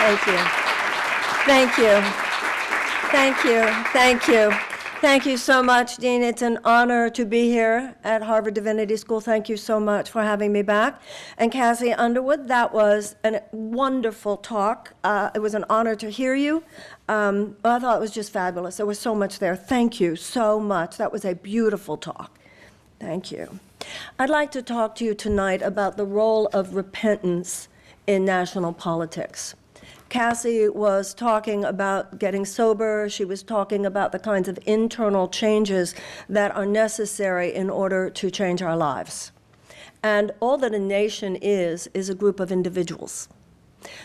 Thank you. Thank you. Thank you. Thank you. Thank you so much, Dean. It's an honor to be here at Harvard Divinity School. Thank you so much for having me back. And Cassie Underwood, that was a wonderful talk. It was an honor to hear you. I thought it was just fabulous. There was so much there. Thank you so much. That was a beautiful talk. Thank you. I'd like to talk to you tonight about the role of repentance in national politics. Cassie was talking about getting sober. She was talking about the kinds of internal changes that are necessary in order to change our lives. And all that a nation is a group of individuals.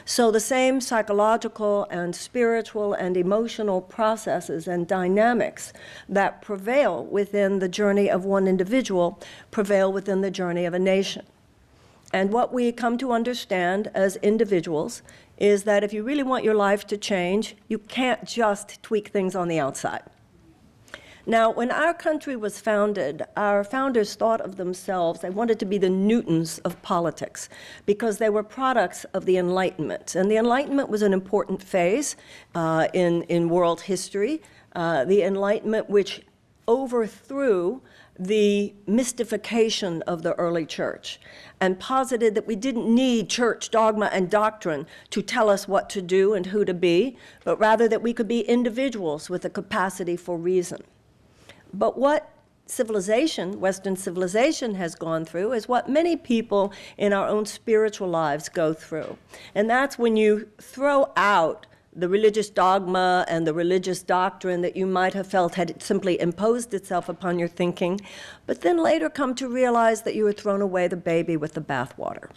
So the same psychological and spiritual and emotional processes and dynamics that prevail within the journey of one individual prevail within the journey of a nation. And what we come to understand as individuals is that if you really want your life to change, you can't just tweak things on the outside. Now, when our country was founded, our founders thought of themselves, they wanted to be the Newtons of politics because they were products of the Enlightenment. And the Enlightenment was an important phase in world history. The Enlightenment which overthrew the mystification of the early church and posited that we didn't need church dogma and doctrine to tell us what to do and who to be, but rather that we could be individuals with a capacity for reason. But what civilization, Western civilization, has gone through is what many people in our own spiritual lives go through. And that's when you throw out the religious dogma and the religious doctrine that you might have felt had simply imposed itself upon your thinking, but then later come to realize that you had thrown away the baby with the bathwater.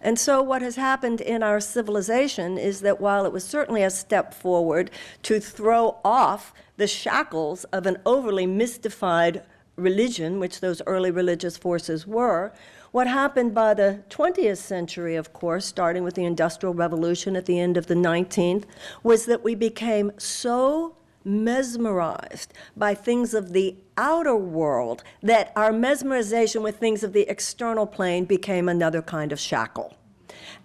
And so what has happened in our civilization is that while it was certainly a step forward to throw off the shackles of an overly mystified religion, which those early religious forces were, what happened by the 20th century, of course, starting with the Industrial Revolution at the end of the 19th, was that we became so mesmerized by things of the outer world that our mesmerization with things of the external plane became another kind of shackle.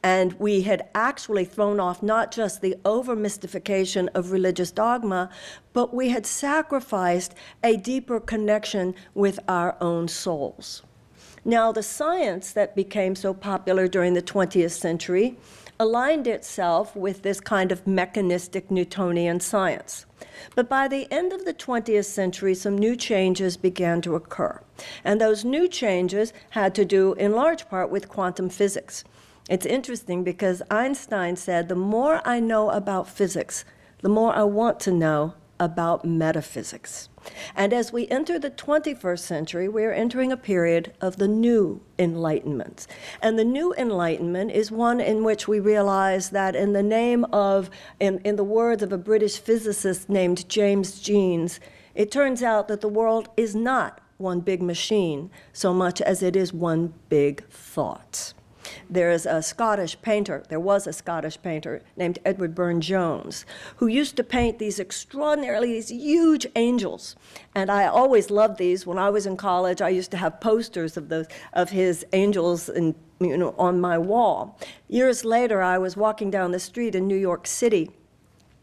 And we had actually thrown off not just the over-mystification of religious dogma, but we had sacrificed a deeper connection with our own souls. Now, the science that became so popular during the 20th century aligned itself with this kind of mechanistic Newtonian science. But by the end of the 20th century, some new changes began to occur. And those new changes had to do, in large part, with quantum physics. It's interesting because Einstein said, the more I know about physics, the more I want to know about metaphysics. And as we enter the 21st century, we are entering a period of the new enlightenment. And the new enlightenment is one in which we realize that in the name of, in the words of a British physicist named James Jeans, it turns out that the world is not one big machine so much as it is one big thought. There was a Scottish painter named Edward Burne-Jones, who used to paint these huge angels. And I always loved these. When I was in college, I used to have posters of his angels on my wall. Years later, I was walking down the street in New York City,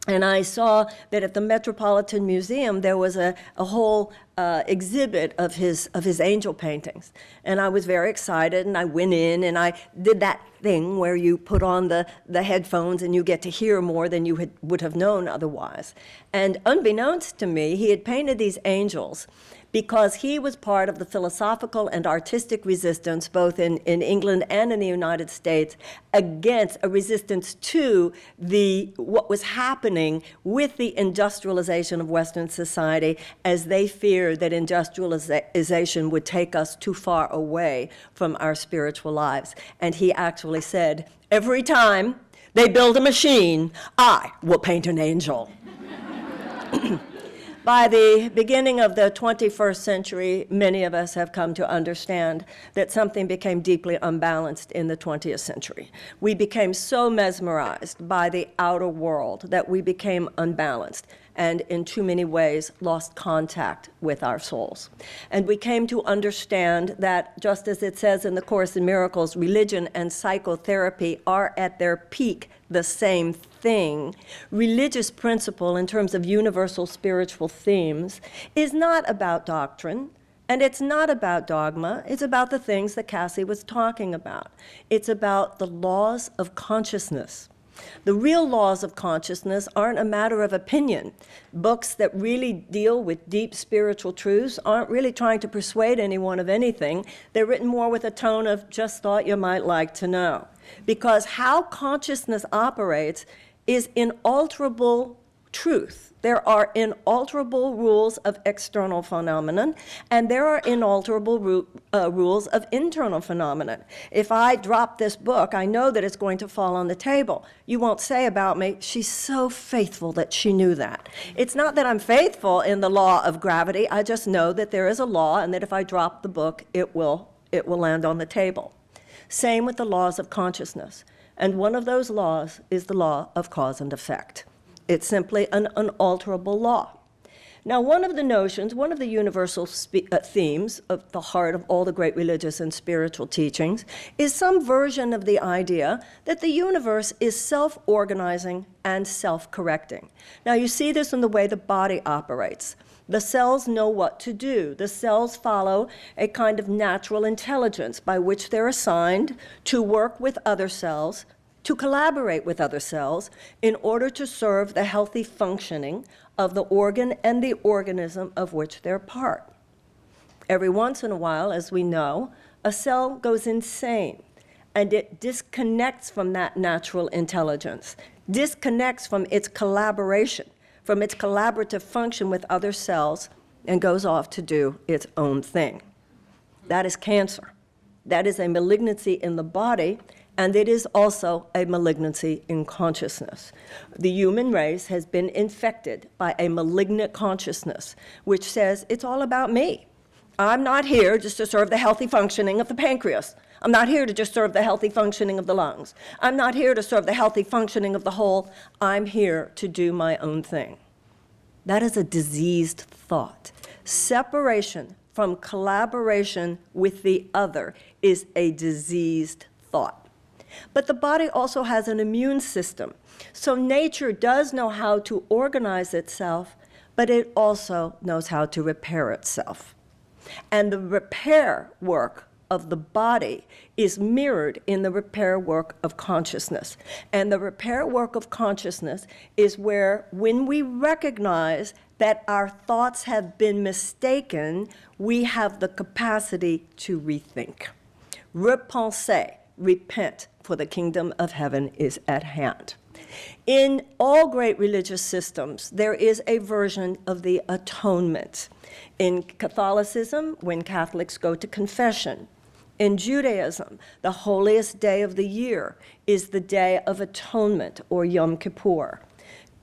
and I saw that at the Metropolitan Museum there was a whole exhibit of his angel paintings. And I was very excited, and I went in and I did that thing where you put on the headphones and you get to hear more than you would have known otherwise. And unbeknownst to me, he had painted these angels because he was part of the philosophical and artistic resistance, both in England and in the United States, against a resistance to what was happening with the industrialization of Western society, as they feared that industrialization would take us too far away from our spiritual lives. And he actually said, every time they build a machine, I will paint an angel. By the beginning of the 21st century, many of us have come to understand that something became deeply unbalanced in the 20th century. We became so mesmerized by the outer world that we became unbalanced. and in too many ways lost contact with our souls. And we came to understand that, just as it says in the Course in Miracles, religion and psychotherapy are at their peak the same thing. Religious principle, in terms of universal spiritual themes, is not about doctrine, and it's not about dogma. It's about the things that Cassie was talking about. It's about the laws of consciousness. The real laws of consciousness aren't a matter of opinion. Books that really deal with deep spiritual truths aren't really trying to persuade anyone of anything. They're written more with a tone of just thought you might like to know. Because how consciousness operates is inalterable truth. There are inalterable rules of external phenomenon, and there are inalterable rules of internal phenomenon. If I drop this book, I know that it's going to fall on the table. You won't say about me, she's so faithful that she knew that. It's not that I'm faithful in the law of gravity. I just know that there is a law, and that if I drop the book, it will land on the table. Same with the laws of consciousness. And one of those laws is the law of cause and effect. It's simply an unalterable law. Now, one of the notions, one of the universal themes of the heart of all the great religious and spiritual teachings is some version of the idea that the universe is self-organizing and self-correcting. Now, you see this in the way the body operates. The cells know what to do. The cells follow a kind of natural intelligence by which they're assigned to work with other cells, to collaborate with other cells in order to serve the healthy functioning of the organ and the organism of which they're part. Every once in a while, as we know, a cell goes insane, and it disconnects from that natural intelligence, disconnects from its collaboration, from its collaborative function with other cells, and goes off to do its own thing. That is cancer. That is a malignancy in the body, and it is also a malignancy in consciousness. The human race has been infected by a malignant consciousness, which says it's all about me. I'm not here just to serve the healthy functioning of the pancreas. I'm not here to just serve the healthy functioning of the lungs. I'm not here to serve the healthy functioning of the whole. I'm here to do my own thing. That is a diseased thought. Separation from collaboration with the other is a diseased thought. But the body also has an immune system. So nature does know how to organize itself, but it also knows how to repair itself. And the repair work of the body is mirrored in the repair work of consciousness. And the repair work of consciousness is where, when we recognize that our thoughts have been mistaken, we have the capacity to rethink. Repenser, repent, for the kingdom of heaven is at hand. In all great religious systems, there is a version of the atonement. In Catholicism, when Catholics go to confession. In Judaism, the holiest day of the year is the Day of Atonement, or Yom Kippur.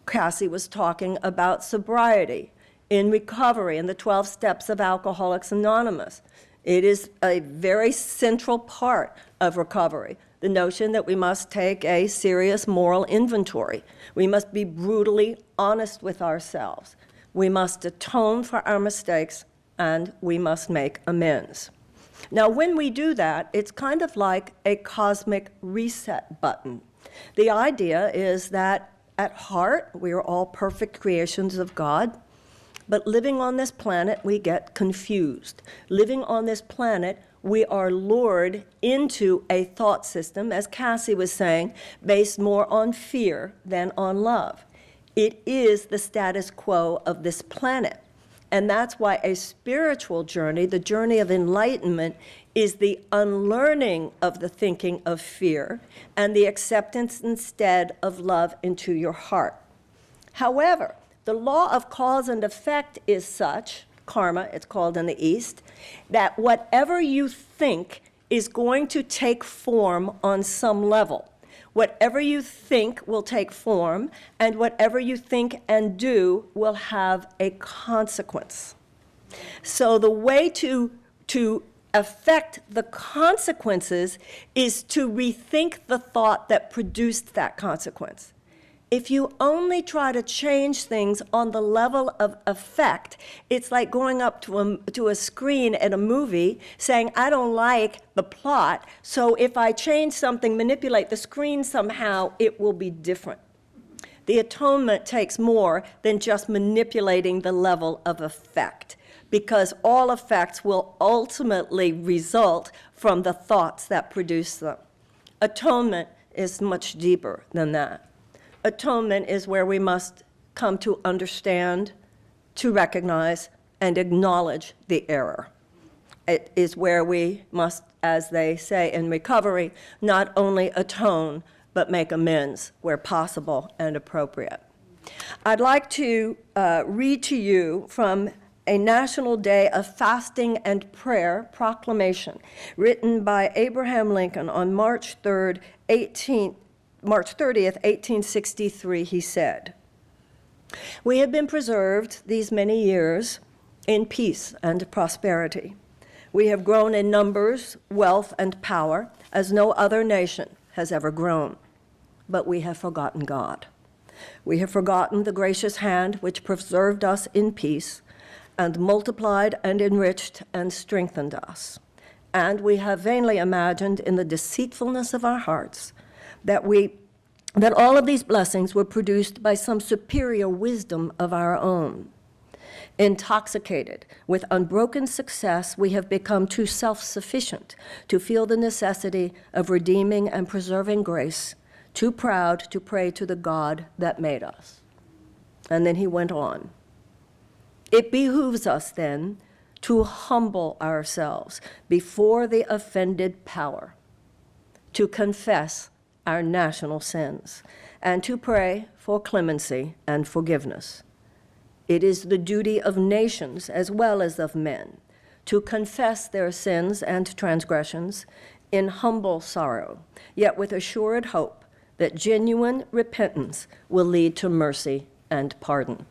Cassie was talking about sobriety. In recovery, in the 12 steps of Alcoholics Anonymous, it is a very central part of recovery. The notion that we must take a serious moral inventory. We must be brutally honest with ourselves. We must atone for our mistakes, and we must make amends. Now, when we do that, it's kind of like a cosmic reset button. The idea is that at heart, we are all perfect creations of God, but living on this planet, we get confused. Living on this planet, we are lured into a thought system, as Cassie was saying, based more on fear than on love. It is the status quo of this planet. And that's why a spiritual journey, the journey of enlightenment, is the unlearning of the thinking of fear and the acceptance instead of love into your heart. However, the law of cause and effect is such, karma, it's called in the East, that whatever you think is going to take form on some level. Whatever you think will take form, and whatever you think and do will have a consequence. So the way to affect the consequences is to rethink the thought that produced that consequence. If you only try to change things on the level of effect, it's like going up to a screen at a movie saying, I don't like the plot, so if I change something, manipulate the screen somehow, it will be different. The atonement takes more than just manipulating the level of effect, because all effects will ultimately result from the thoughts that produce them. Atonement is much deeper than that. Atonement is where we must come to understand, to recognize, and acknowledge the error. It is where we must, as they say in recovery, not only atone, but make amends where possible and appropriate. I'd like to read to you from a National Day of Fasting and Prayer proclamation written by Abraham Lincoln on March 30th, 1863. He said, "We have been preserved these many years in peace and prosperity. We have grown in numbers, wealth, and power as no other nation has ever grown. But we have forgotten God. We have forgotten the gracious hand which preserved us in peace and multiplied and enriched and strengthened us. And we have vainly imagined in the deceitfulness of our hearts that all of these blessings were produced by some superior wisdom of our own. Intoxicated with unbroken success, we have become too self-sufficient to feel the necessity of redeeming and preserving grace, too proud to pray to the God that made us." And then he went on. "It behooves us then to humble ourselves before the offended power, to confess our national sins, and to pray for clemency and forgiveness. It is the duty of nations as well as of men to confess their sins and transgressions in humble sorrow, yet with assured hope that genuine repentance will lead to mercy and pardon."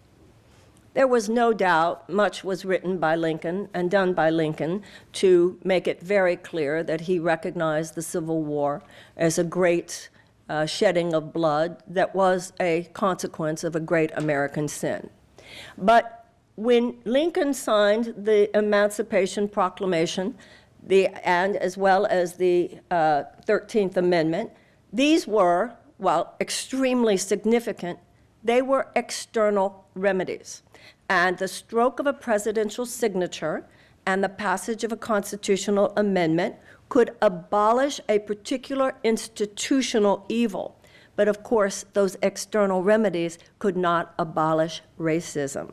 There was no doubt much was written by Lincoln and done by Lincoln to make it very clear that he recognized the Civil War as a great shedding of blood that was a consequence of a great American sin. But when Lincoln signed the Emancipation Proclamation, and as well as the 13th Amendment, these were, while extremely significant, they were external remedies. And the stroke of a presidential signature and the passage of a constitutional amendment could abolish a particular institutional evil. But of course, those external remedies could not abolish racism.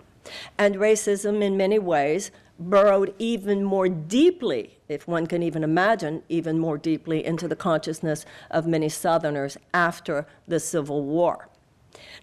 And racism, in many ways, burrowed even more deeply, if one can even imagine, even more deeply into the consciousness of many Southerners after the Civil War.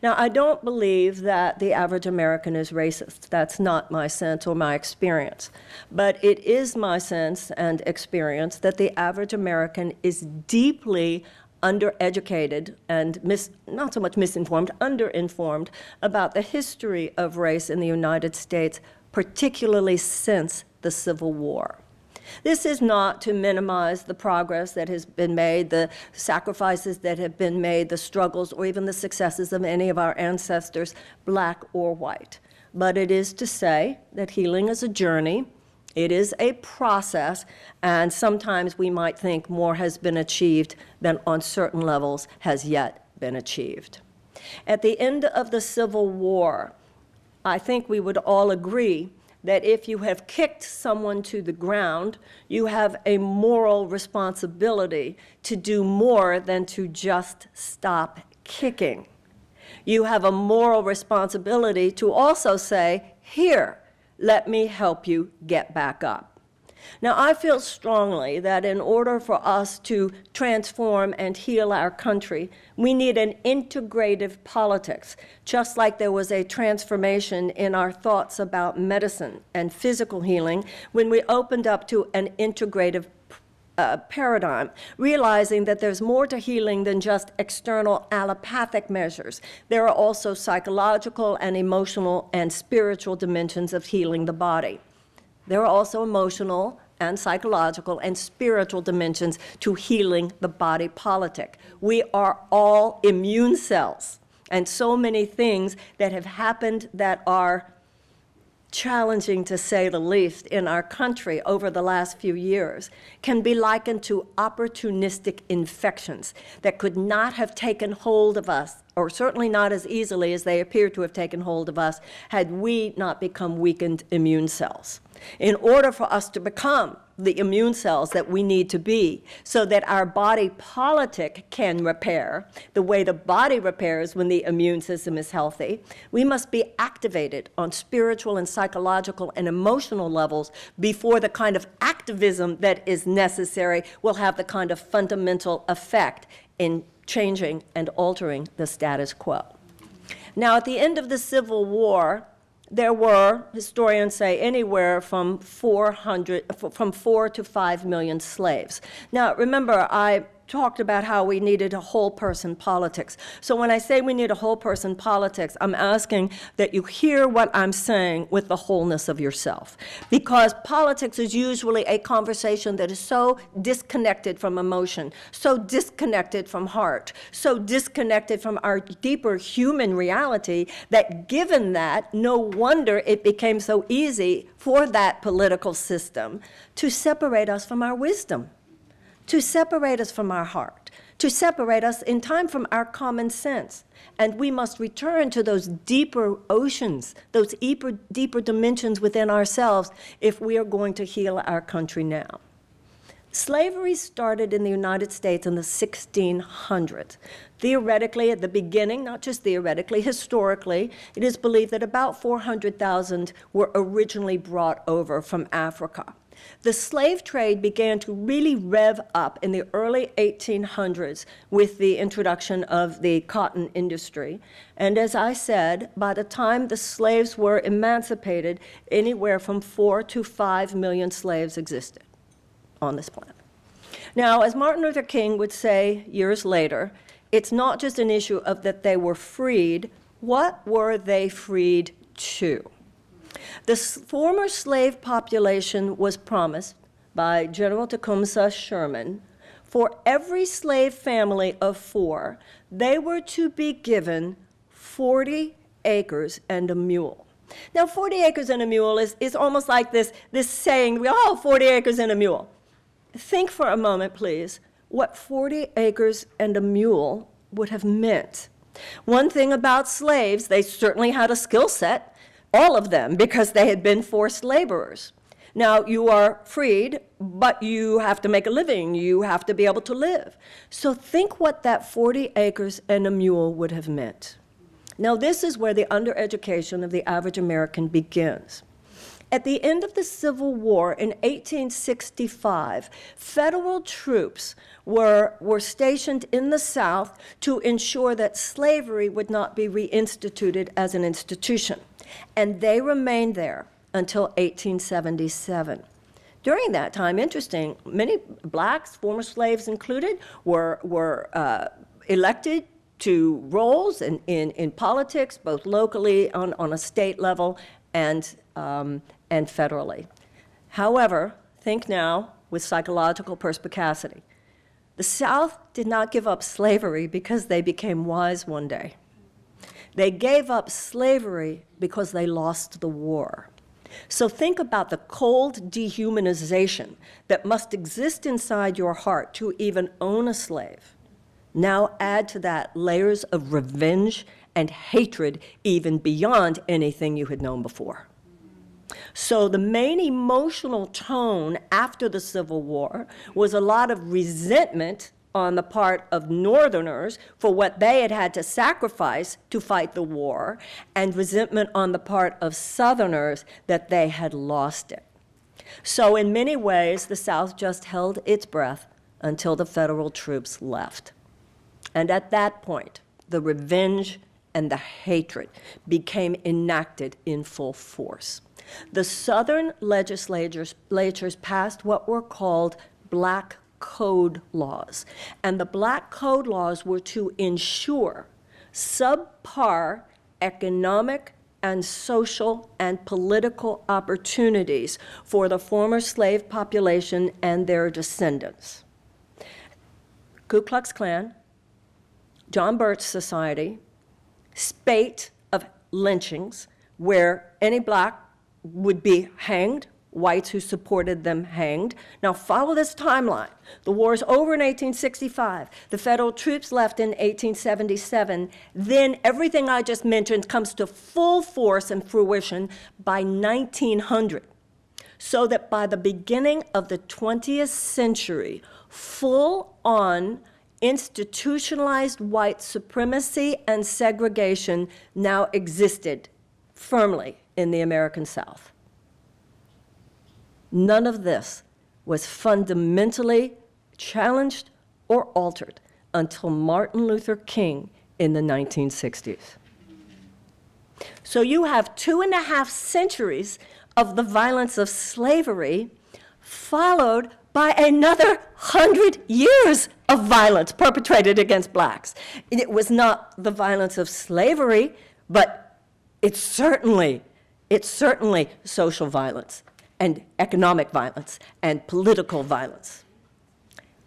Now, I don't believe that the average American is racist. That's not my sense or my experience. But it is my sense and experience that the average American is deeply undereducated and not so much misinformed, underinformed about the history of race in the United States, particularly since the Civil War. This is not to minimize the progress that has been made, the sacrifices that have been made, the struggles, or even the successes of any of our ancestors, black or white. But it is to say that healing is a journey, it is a process, and sometimes we might think more has been achieved than on certain levels has yet been achieved. At the end of the Civil War, I think we would all agree that if you have kicked someone to the ground, you have a moral responsibility to do more than to just stop kicking. You have a moral responsibility to also say, "Here, let me help you get back up." Now, I feel strongly that in order for us to transform and heal our country, we need an integrative politics, just like there was a transformation in our thoughts about medicine and physical healing when we opened up to an integrative paradigm, realizing that there's more to healing than just external allopathic measures. There are also psychological and emotional and spiritual dimensions of healing the body. There are also emotional and psychological and spiritual dimensions to healing the body politic. We are all immune cells. and so many things that have happened that are challenging, to say the least, in our country over the last few years can be likened to opportunistic infections that could not have taken hold of us, or certainly not as easily as they appear to have taken hold of us, had we not become weakened immune cells. In order for us to become the immune cells that we need to be so that our body politic can repair the way the body repairs when the immune system is healthy, we must be activated on spiritual and psychological and emotional levels before the kind of activism that is necessary will have the kind of fundamental effect in changing and altering the status quo. Now, at the end of the Civil War, there were, historians say, anywhere from 4 to 5 million slaves. Now, remember, I talked about how we needed a whole person politics. So when I say we need a whole person politics, I'm asking that you hear what I'm saying with the wholeness of yourself. Because politics is usually a conversation that is so disconnected from emotion, so disconnected from heart, so disconnected from our deeper human reality that given that, no wonder it became so easy for that political system to separate us from our wisdom, to separate us from our heart, to separate us in time from our common sense. And we must return to those deeper oceans, those deeper dimensions within ourselves if we are going to heal our country now. Slavery started in the United States in the 1600s. Theoretically, at the beginning, not just theoretically, historically, it is believed that about 400,000 were originally brought over from Africa. The slave trade began to really rev up in the early 1800s with the introduction of the cotton industry. And as I said, by the time the slaves were emancipated, anywhere from 4 to 5 million slaves existed on this planet. Now, as Martin Luther King would say years later, it's not just an issue of that they were freed. What were they freed to? The former slave population was promised by General Tecumseh Sherman, for every slave family of 4, they were to be given 40 acres and a mule. Now, 40 acres and a mule is almost like this saying, 40 acres and a mule. Think for a moment, please, what 40 acres and a mule would have meant. One thing about slaves, they certainly had a skill set, all of them, because they had been forced laborers. Now, you are freed, but you have to make a living. You have to be able to live. So think what that 40 acres and a mule would have meant. Now, this is where the undereducation of the average American begins. At the end of the Civil War in 1865, federal troops were stationed in the South to ensure that slavery would not be reinstituted as an institution. And they remained there until 1877. During that time, interesting, many blacks, former slaves included, were elected to roles in politics, both locally on a state level and federally. However, think now with psychological perspicacity. The South did not give up slavery because they became wise one day. They gave up slavery because they lost the war. So think about the cold dehumanization that must exist inside your heart to even own a slave. Now add to that layers of revenge and hatred even beyond anything you had known before. So the main emotional tone after the Civil War was a lot of resentment on the part of Northerners for what they had had to sacrifice to fight the war, and resentment on the part of Southerners that they had lost it. So in many ways, the South just held its breath until the federal troops left. And at that point, the revenge and the hatred became enacted in full force. The Southern legislatures passed what were called Black Code laws. And the Black Code laws were to ensure subpar economic and social and political opportunities for the former slave population and their descendants. Ku Klux Klan, John Birch Society, spate of lynchings where any black would be hanged, whites who supported them hanged. Now follow this timeline. The war is over in 1865. The federal troops left in 1877. Then everything I just mentioned comes to full force and fruition by 1900. So that by the beginning of the 20th century, full-on institutionalized white supremacy and segregation now existed firmly in the American South. None of this was fundamentally challenged or altered until Martin Luther King in the 1960s. So you have 2.5 centuries of the violence of slavery, followed by another 100 years of violence perpetrated against blacks. It was not the violence of slavery, but it's certainly social violence and economic violence and political violence.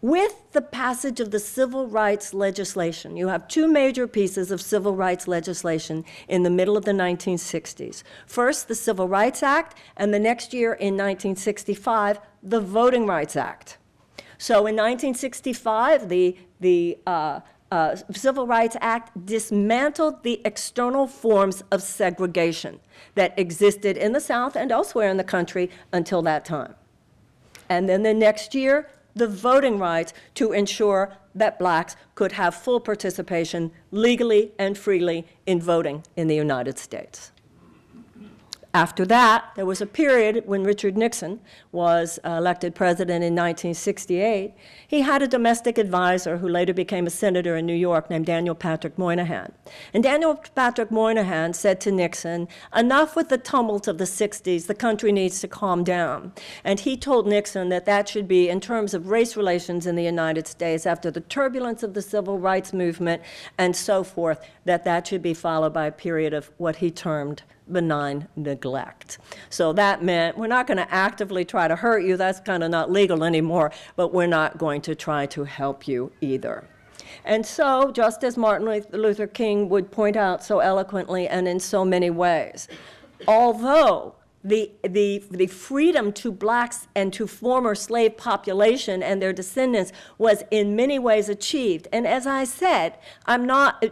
With the passage of the civil rights legislation, you have two major pieces of civil rights legislation in the middle of the 1960s. First, the Civil Rights Act, and the next year in 1965, the Voting Rights Act. So in 1965, the Civil Rights Act dismantled the external forms of segregation that existed in the South and elsewhere in the country until that time. And then the next year, the voting rights to ensure that blacks could have full participation legally and freely in voting in the United States. After that, there was a period when Richard Nixon was elected president in 1968. He had a domestic advisor who later became a senator in New York named Daniel Patrick Moynihan. And Daniel Patrick Moynihan said to Nixon, enough with the tumult of the 60s, the country needs to calm down. And he told Nixon that that should be, in terms of race relations in the United States, after the turbulence of the civil rights movement and so forth, that that should be followed by a period of what he termed benign neglect. So that meant we're not going to actively try to hurt you, that's kind of not legal anymore, but we're not going to try to help you either. And so, just as Martin Luther King would point out so eloquently and in so many ways, although the freedom to blacks and to former slave population and their descendants was in many ways achieved. And as I said,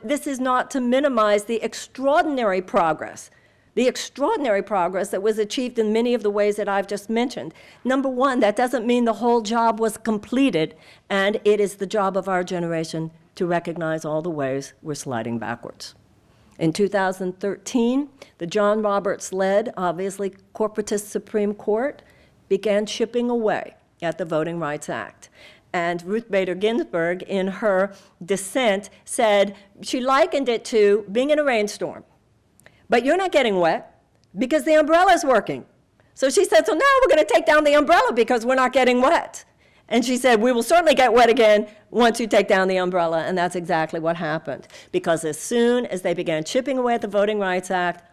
this is not to minimize the extraordinary progress that was achieved in many of the ways that I've just mentioned. Number one, that doesn't mean the whole job was completed, and it is the job of our generation to recognize all the ways we're sliding backwards. In 2013, the John Roberts-led, obviously corporatist Supreme Court began chipping away at the Voting Rights Act. And Ruth Bader Ginsburg, in her dissent, said she likened it to being in a rainstorm. But you're not getting wet because the umbrella's working. So she said, so now we're going to take down the umbrella because we're not getting wet. And she said, we will certainly get wet again once you take down the umbrella. And that's exactly what happened. Because as soon as they began chipping away at the Voting Rights Act,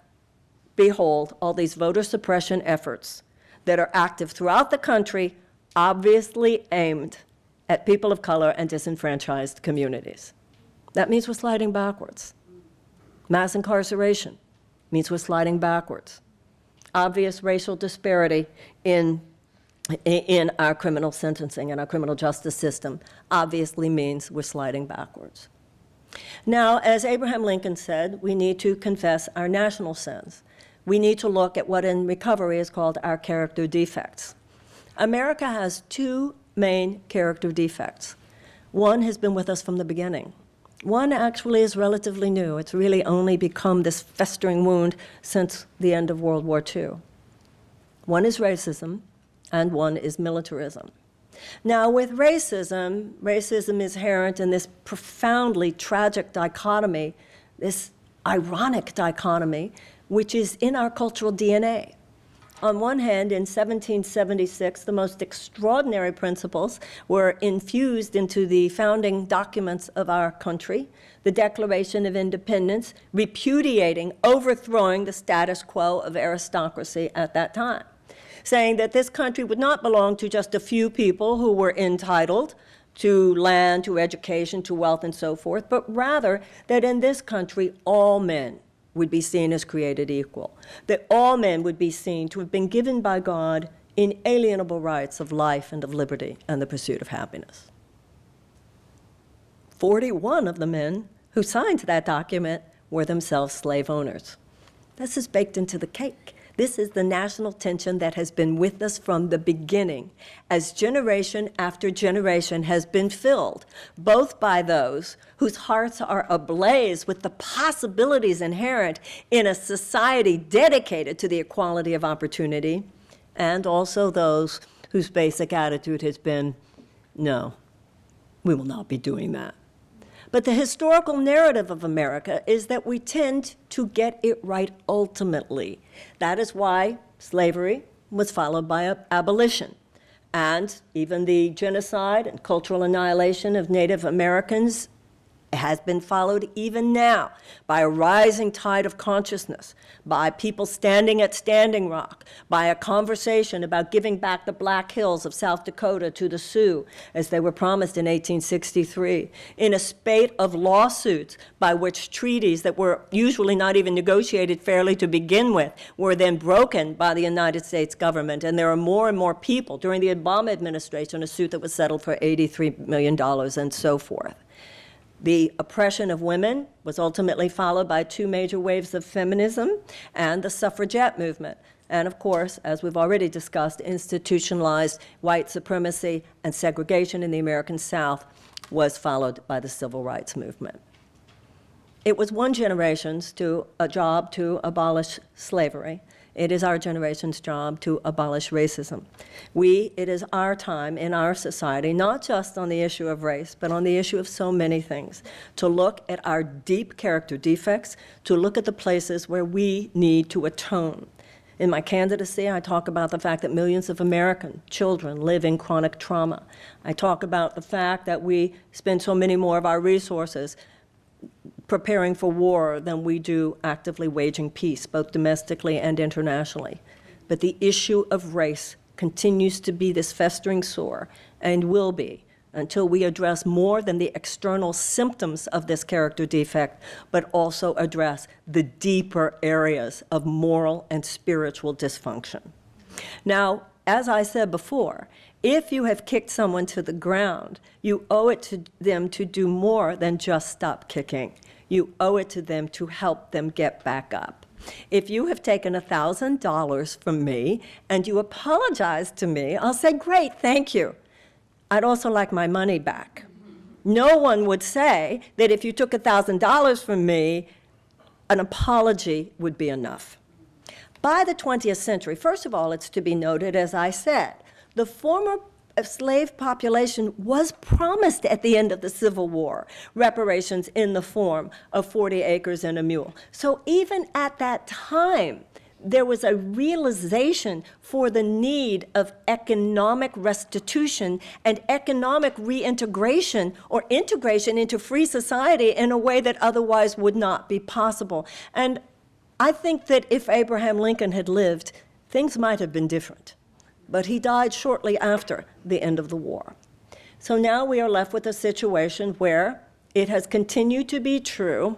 behold, all these voter suppression efforts that are active throughout the country, obviously aimed at people of color and disenfranchised communities. That means we're sliding backwards. Mass incarceration means we're sliding backwards. Obvious racial disparity in our criminal sentencing and our criminal justice system obviously means we're sliding backwards. Now, as Abraham Lincoln said, we need to confess our national sins. We need to look at what in recovery is called our character defects. America has two main character defects. One has been with us from the beginning. One actually is relatively new. It's really only become this festering wound since the end of World War II. One is racism, and one is militarism. Now, with racism is inherent in this profoundly tragic dichotomy, this ironic dichotomy, which is in our cultural DNA. On one hand, in 1776, the most extraordinary principles were infused into the founding documents of our country, the Declaration of Independence, repudiating, overthrowing the status quo of aristocracy at that time, saying that this country would not belong to just a few people who were entitled, to land, to education, to wealth, and so forth, but rather that in this country, all men would be seen as created equal, that all men would be seen to have been given by God inalienable rights of life and of liberty and the pursuit of happiness. 41 of the men who signed that document were themselves slave owners. This is baked into the cake. This is the national tension that has been with us from the beginning, as generation after generation has been filled, both by those whose hearts are ablaze with the possibilities inherent in a society dedicated to the equality of opportunity, and also those whose basic attitude has been, no, we will not be doing that. But the historical narrative of America is that we tend to get it right ultimately. That is why slavery was followed by abolition. And even the genocide and cultural annihilation of Native Americans has been followed even now by a rising tide of consciousness, by people standing at Standing Rock, by a conversation about giving back the Black Hills of South Dakota to the Sioux, as they were promised in 1863, in a spate of lawsuits by which treaties that were usually not even negotiated fairly to begin with were then broken by the United States government. And there are more and more people, during the Obama administration, a suit that was settled for $83 million and so forth. The oppression of women was ultimately followed by two major waves of feminism and the suffragette movement. And of course, as we've already discussed, institutionalized white supremacy and segregation in the American South was followed by the civil rights movement. It was one generation's job to abolish slavery. It is our generation's job to abolish racism. It is our time in our society, not just on the issue of race, but on the issue of so many things, to look at our deep character defects, to look at the places where we need to atone. In my candidacy, I talk about the fact that millions of American children live in chronic trauma. I talk about the fact that we spend so many more of our resources preparing for war than we do actively waging peace, both domestically and internationally. But the issue of race continues to be this festering sore, and will be, until we address more than the external symptoms of this character defect, but also address the deeper areas of moral and spiritual dysfunction. Now, as I said before, if you have kicked someone to the ground, you owe it to them to do more than just stop kicking. You owe it to them to help them get back up. If you have taken $1,000 from me and you apologize to me, I'll say, great, thank you. I'd also like my money back. No one would say that if you took $1,000 from me, an apology would be enough. By the 20th century, first of all, it's to be noted, as I said, the former slave population was promised at the end of the Civil War reparations in the form of 40 acres and a mule. So even at that time, there was a realization for the need of economic restitution and economic reintegration or integration into free society in a way that otherwise would not be possible. And I think that if Abraham Lincoln had lived, things might have been different. But he died shortly after the end of the war. So now we are left with a situation where it has continued to be true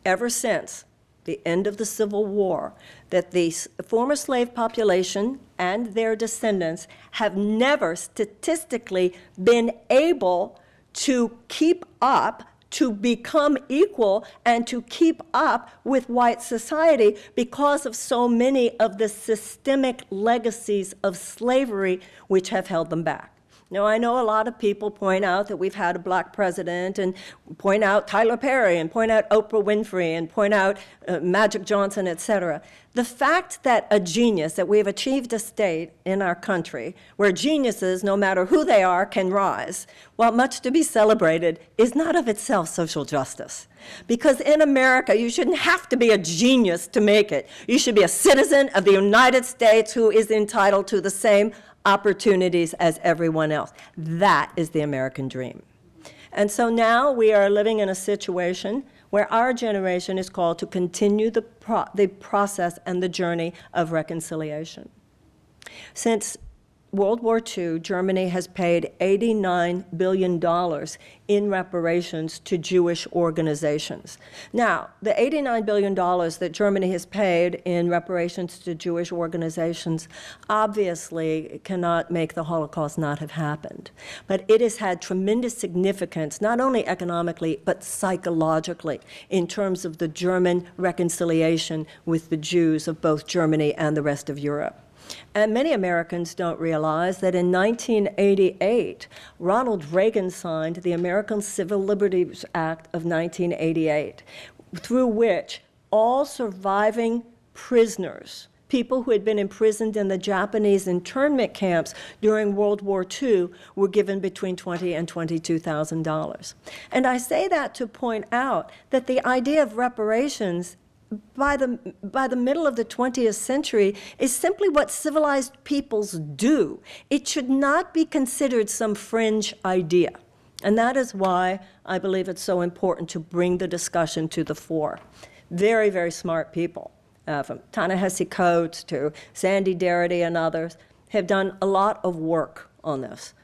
ever since the end of the Civil War that the former slave population and their descendants have never statistically been able to keep up, to become equal, and to keep up with white society because of so many of the systemic legacies of slavery which have held them back. Now, I know a lot of people point out that we've had a black president, and point out Tyler Perry, and point out Oprah Winfrey, and point out Magic Johnson, et cetera. The fact that a genius, that we have achieved a state in our country where geniuses, no matter who they are, can rise, while much to be celebrated, is not of itself social justice. Because in America, you shouldn't have to be a genius to make it. You should be a citizen of the United States who is entitled to the same opportunities as everyone else. That is the American dream. And so now we are living in a situation where our generation is called to continue the process and the journey of reconciliation. Since World War II, Germany has paid $89 billion in reparations to Jewish organizations. Now, the $89 billion that Germany has paid in reparations to Jewish organizations obviously cannot make the Holocaust not have happened. But it has had tremendous significance, not only economically, but psychologically, in terms of the German reconciliation with the Jews of both Germany and the rest of Europe. And many Americans don't realize that in 1988, Ronald Reagan signed the American Civil Liberties Act of 1988, through which all surviving prisoners, people who had been imprisoned in the Japanese internment camps during World War II, were given between $20,000 and $22,000. And I say that to point out that the idea of reparations by the middle of the 20th century is simply what civilized peoples do. It should not be considered some fringe idea. And that is why I believe it's so important to bring the discussion to the fore. Very, very smart people, from Ta-Nehisi Coates to Sandy Darity and others, have done a lot of work on this.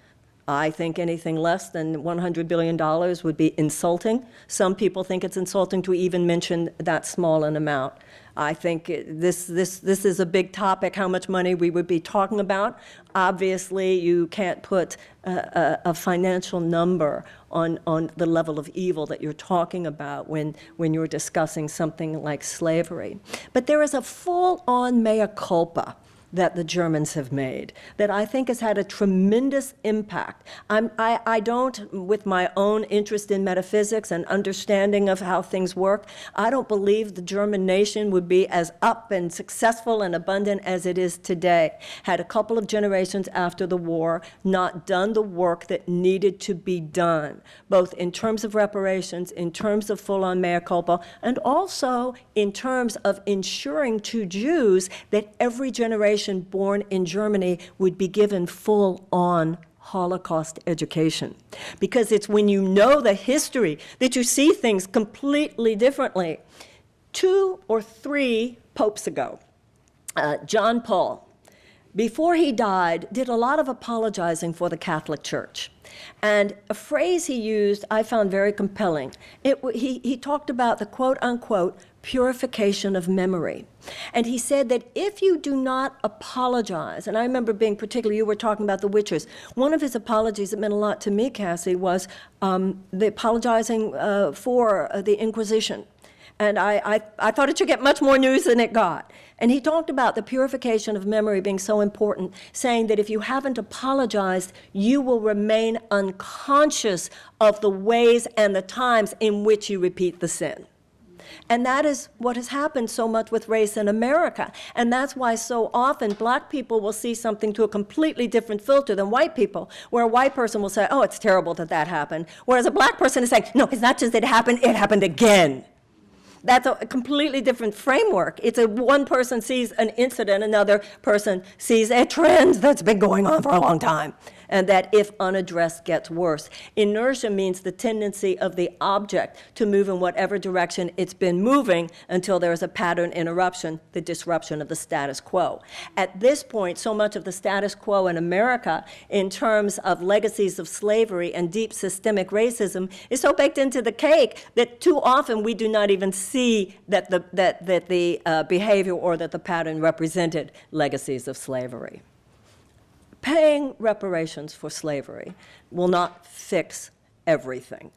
I think anything less than $100 billion would be insulting. Some people think it's insulting to even mention that small an amount. I think this is a big topic, how much money we would be talking about. Obviously, you can't put a financial number on the level of evil that you're talking about when you're discussing something like slavery. But there is a full-on mea culpa that the Germans have made, that I think has had a tremendous impact. I don't, with my own interest in metaphysics and understanding of how things work, I don't believe the German nation would be as up and successful and abundant as it is today, had a couple of generations after the war not done the work that needed to be done, both in terms of reparations, in terms of full-on mea culpa, and also in terms of ensuring to Jews that every generation born in Germany would be given full-on Holocaust education. Because it's when you know the history that you see things completely differently. 2 or 3 popes ago, John Paul, before he died, did a lot of apologizing for the Catholic Church. And a phrase he used I found very compelling. He talked about the quote-unquote purification of memory. And he said that if you do not apologize, and I remember being particularly, you were talking about the witches, one of his apologies that meant a lot to me, Cassie, was the apologizing for the Inquisition. And I thought it should get much more news than it got. And he talked about the purification of memory being so important, saying that if you haven't apologized, you will remain unconscious of the ways and the times in which you repeat the sin. And that is what has happened so much with race in America. And that's why so often black people will see something to a completely different filter than white people, where a white person will say, oh, it's terrible that happened. Whereas a black person is saying, no, it's not just that it happened again. That's a completely different framework. It's one person sees an incident, another person sees a trend that's been going on for a long time, and that if unaddressed gets worse. Inertia means the tendency of the object to move in whatever direction it's been moving until there is a pattern interruption, the disruption of the status quo. At this point, so much of the status quo in America in terms of legacies of slavery and deep systemic racism is so baked into the cake that too often we do not even see that the behavior or that the pattern represented legacies of slavery. Paying reparations for slavery will not fix everything.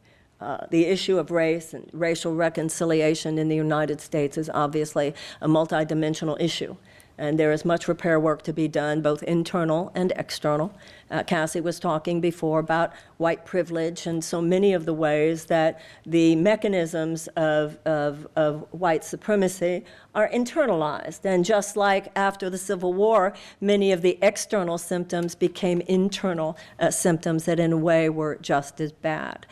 The issue of race and racial reconciliation in the United States is obviously a multidimensional issue. And there is much repair work to be done, both internal and external. Cassie was talking before about white privilege and so many of the ways that the mechanisms of white supremacy are internalized. And just like after the Civil War, many of the external symptoms became internal symptoms that in a way were just as bad.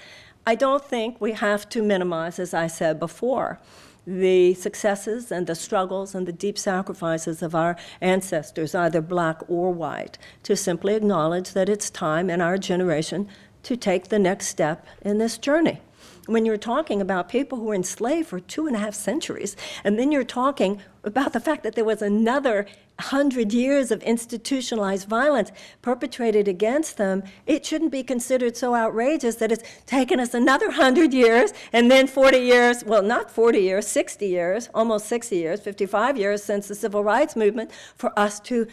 I don't think we have to minimize, as I said before, the successes and the struggles and the deep sacrifices of our ancestors, either black or white, to simply acknowledge that it's time in our generation to take the next step in this journey. When you're talking about people who were enslaved for 2.5 centuries, and then you're talking about the fact that there was another 100 years of institutionalized violence perpetrated against them, it shouldn't be considered so outrageous that it's taken us another 100 years and then 40 years, well, not 40 years, 60 years, almost 60 years, 55 years since the Civil Rights Movement for us to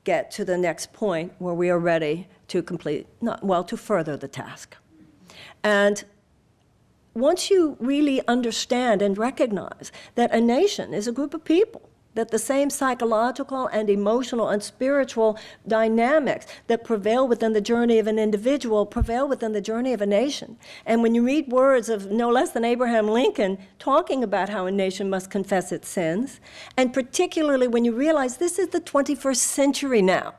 get to the next point where we are ready to to further the task. And once you really understand and recognize that a nation is a group of people, that the same psychological and emotional and spiritual dynamics that prevail within the journey of an individual prevail within the journey of a nation. And when you read words of no less than Abraham Lincoln talking about how a nation must confess its sins, and particularly when you realize this is the 21st century now,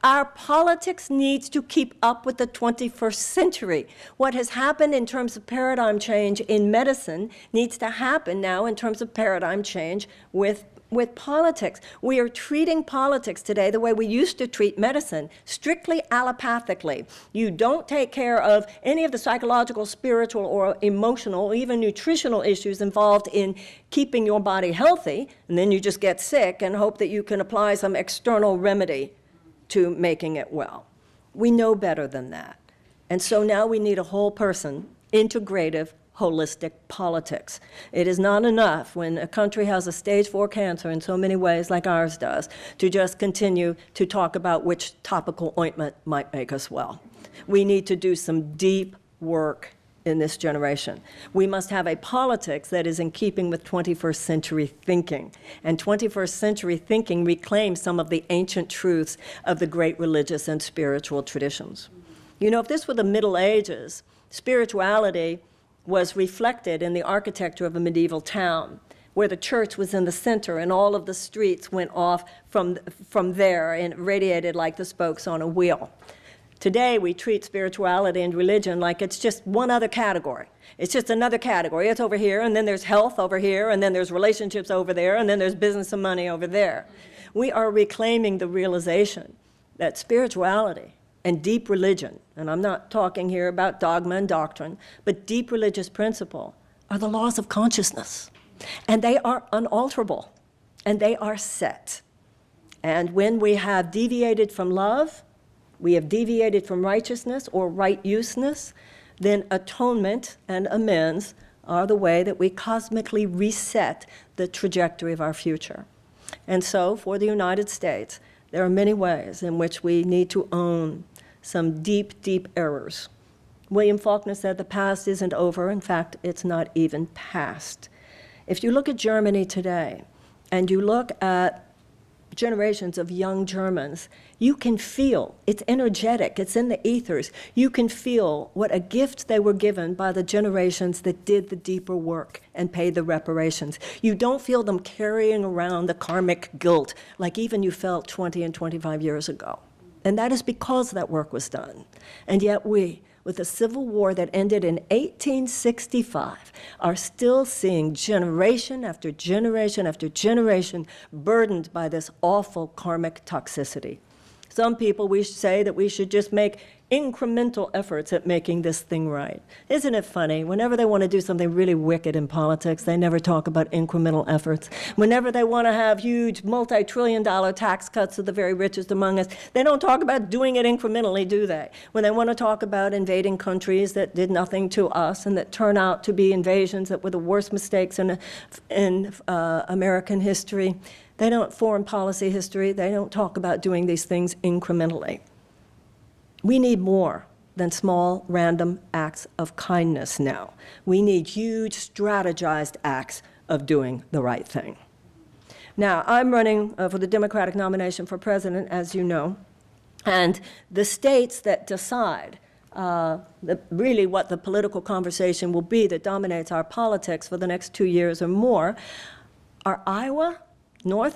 our politics needs to keep up with the 21st century. What has happened in terms of paradigm change in medicine needs to happen now in terms of paradigm change with politics. We are treating politics today the way we used to treat medicine, strictly allopathically. You don't take care of any of the psychological, spiritual, or emotional, or even nutritional issues involved in keeping your body healthy, and then you just get sick and hope that you can apply some external remedy to making it well. We know better than that. And so now we need a whole person, integrative, holistic politics. It is not enough when a country has a stage 4 cancer in so many ways like ours does to just continue to talk about which topical ointment might make us well. We need to do some deep work in this generation. We must have a politics that is in keeping with 21st century thinking. And 21st century thinking reclaims some of the ancient truths of the great religious and spiritual traditions. You know, if this were the Middle Ages, spirituality was reflected in the architecture of a medieval town, where the church was in the center and all of the streets went off from there and radiated like the spokes on a wheel. Today, we treat spirituality and religion like it's just one other category. It's just another category. It's over here, and then there's health over here, and then there's relationships over there, and then there's business and money over there. We are reclaiming the realization that spirituality and deep religion, and I'm not talking here about dogma and doctrine, but deep religious principle are the laws of consciousness. And they are unalterable, and they are set. And when we have deviated from love, we have deviated from righteousness or right useness, then atonement and amends are the way that we cosmically reset the trajectory of our future. And so for the United States, there are many ways in which we need to own some deep, deep errors. William Faulkner said the past isn't over. In fact, it's not even past. If you look at Germany today, and you look at generations of young Germans, you can feel, it's energetic, it's in the ethers, you can feel what a gift they were given by the generations that did the deeper work and paid the reparations. You don't feel them carrying around the karmic guilt like even you felt 20 and 25 years ago. And that is because that work was done. And yet we, with a civil war that ended in 1865, are still seeing generation after generation after generation burdened by this awful karmic toxicity. Some people, we say that we should just make incremental efforts at making this thing right. Isn't it funny? Whenever they want to do something really wicked in politics, they never talk about incremental efforts. Whenever they want to have huge multi-trillion-dollar tax cuts to the very richest among us, they don't talk about doing it incrementally, do they? When they want to talk about invading countries that did nothing to us and that turn out to be invasions that were the worst mistakes in American history, they don't, foreign policy history, they don't talk about doing these things incrementally. We need more than small, random acts of kindness now. We need huge, strategized acts of doing the right thing. Now, I'm running for the Democratic nomination for president, as you know, and the states that decide really what the political conversation will be that dominates our politics for the next 2 years or more are Iowa,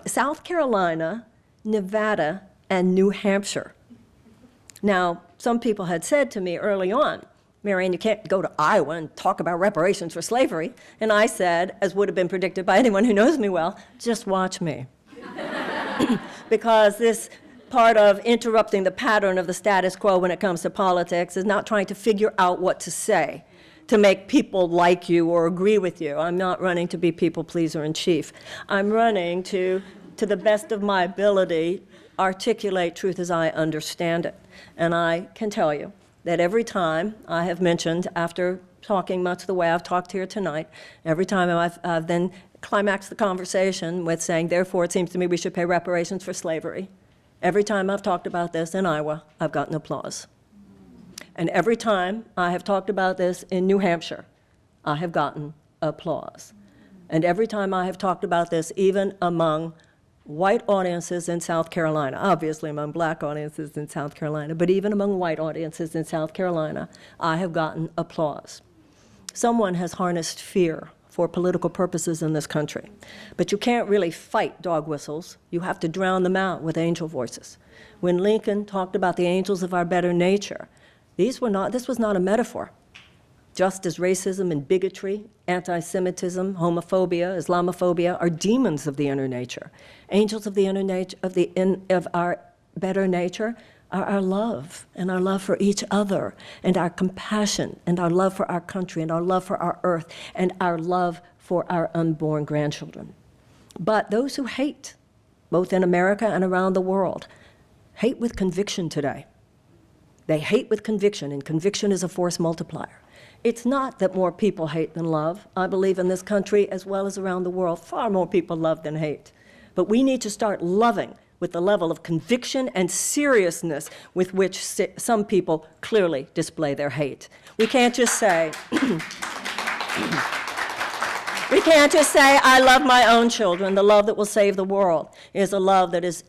South Carolina, Nevada, and New Hampshire. Now, some people had said to me early on, Marianne, you can't go to Iowa and talk about reparations for slavery. And I said, as would have been predicted by anyone who knows me well, just watch me. Because this part of interrupting the pattern of the status quo when it comes to politics is not trying to figure out what to say to make people like you or agree with you. I'm not running to be people pleaser in chief. I'm running to to the best of my ability, articulate truth as I understand it. And I can tell you that every time I have mentioned, after talking much the way I've talked here tonight, every time I've then climaxed the conversation with saying, therefore, it seems to me we should pay reparations for slavery. Every time I've talked about this in Iowa, I've gotten applause. And every time I have talked about this in New Hampshire, I have gotten applause. And every time I have talked about this, even among white audiences in South Carolina, obviously among black audiences in South Carolina, but even among white audiences in South Carolina, I have gotten applause. Someone has harnessed fear for political purposes in this country. But you can't really fight dog whistles. You have to drown them out with angel voices. When Lincoln talked about the angels of our better nature, this was not a metaphor. Just as racism and bigotry, anti-Semitism, homophobia, Islamophobia are demons of the inner nature, angels of the inner nature, of our better nature are our love and our love for each other and our compassion and our love for our country and our love for our earth and our love for our unborn grandchildren. But those who hate, both in America and around the world, hate with conviction today. They hate with conviction, and conviction is a force multiplier. It's not that more people hate than love. I believe in this country, as well as around the world, far more people love than hate. But we need to start loving with the level of conviction and seriousness with which some people clearly display their hate. We can't just say, I love my own children. The love that will save the world is a love that is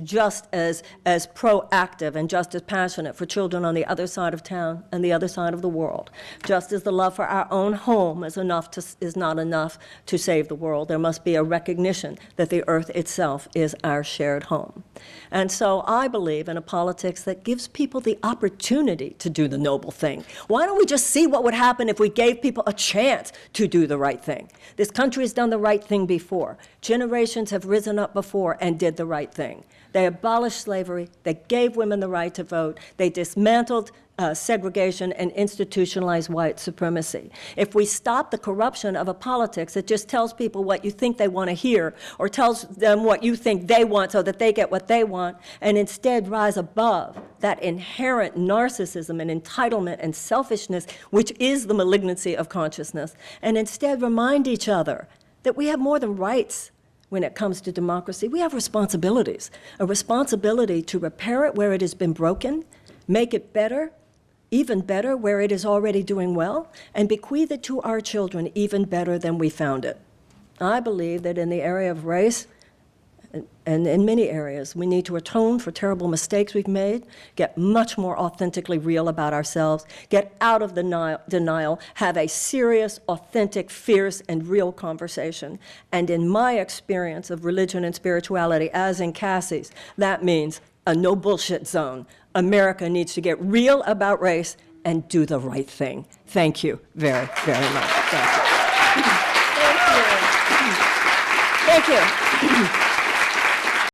just as proactive and just as passionate for children on the other side of town and the other side of the world. Just as the love for our own home is not enough to save the world, there must be a recognition that the earth itself is our shared home. And so I believe in a politics that gives people the opportunity to do the noble thing. Why don't we just see what would happen if we gave people a chance to do the right thing? This country has done the right thing before. Generations have risen up before and did the right thing. They abolished slavery. They gave women the right to vote. They dismantled segregation and institutionalized white supremacy. If we stop the corruption of a politics that just tells people what you think they want to hear or tells them what you think they want so that they get what they want, and instead rise above that inherent narcissism and entitlement and selfishness, which is the malignancy of consciousness, and instead remind each other that we have more than rights when it comes to democracy. We have responsibilities, a responsibility to repair it where it has been broken, make it better, even better where it is already doing well, and bequeath it to our children even better than we found it. I believe that in the area of race, and in many areas, we need to atone for terrible mistakes we've made, get much more authentically real about ourselves, get out of denial, have a serious, authentic, fierce, and real conversation. And in my experience of religion and spirituality, as in Cassie's, that means a no bullshit zone. America needs to get real about race and do the right thing. Thank you very, very much. Thank you. Thank you. Thank you.